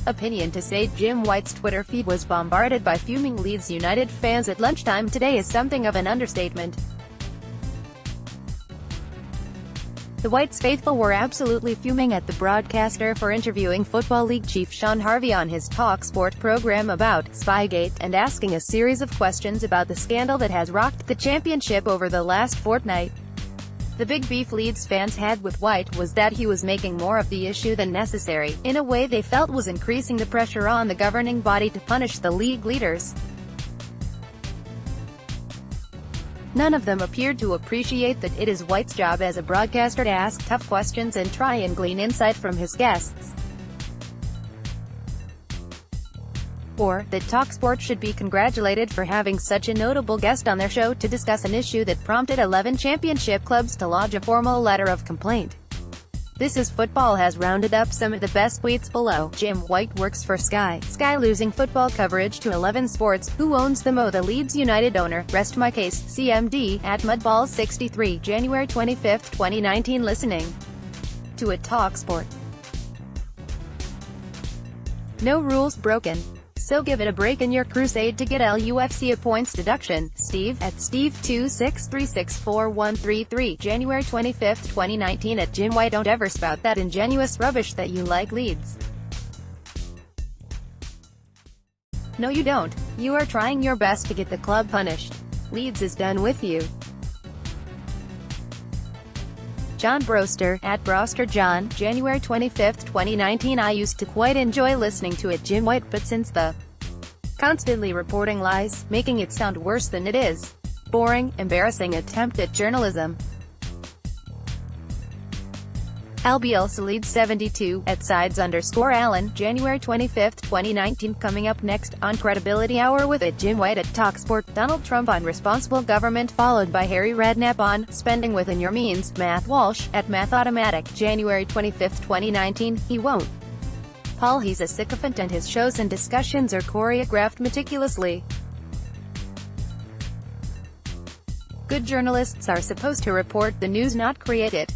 opinion to say Jim White's Twitter feed was bombarded by fuming Leeds United fans at lunchtime today is something of an understatement. The Whites faithful were absolutely fuming at the broadcaster for interviewing Football League chief Sean Harvey on his TalkSport program about Spygate, and asking a series of questions about the scandal that has rocked the championship over the last fortnight. The big beef Leeds fans had with White was that he was making more of the issue than necessary, in a way they felt was increasing the pressure on the governing body to punish the league leaders. None of them appeared to appreciate that it is White's job as a broadcaster to ask tough questions and try and glean insight from his guests. Or, that TalkSport should be congratulated for having such a notable guest on their show to discuss an issue that prompted 11 championship clubs to lodge a formal letter of complaint. This is Football has rounded up some of the best tweets below. Jim White works for Sky. Sky losing football coverage to 11 Sports. Who owns them? Oh, the Leeds United owner. Rest my case. CMD, at Mudballs63, January 25, 2019. Listening to a TalkSport. No rules broken. So give it a break in your crusade to get LUFC a points deduction. Steve, at Steve263644133, January 25, 2019. At Jim White. Don't ever spout that ingenuous rubbish that you like Leeds. No you don't. You are trying your best to get the club punished. Leeds is done with you. John Broster, at BrosterJohn, January 25, 2019. I used to quite enjoy listening to it, Jim White, but since the constantly reporting lies, making it sound worse than it is. Boring, embarrassing attempt at journalism. LBLSleeds72, at Sides_Allen, January 25, 2019. Coming up next, on Credibility Hour with it, Jim White at TalkSport. Donald Trump on responsible government, followed by Harry Redknapp on spending within your means. Matt Walsh, at MathAutomatic, January 25, 2019. He won't. Paul, he's a sycophant and his shows and discussions are choreographed meticulously. Good journalists are supposed to report the news, not create it.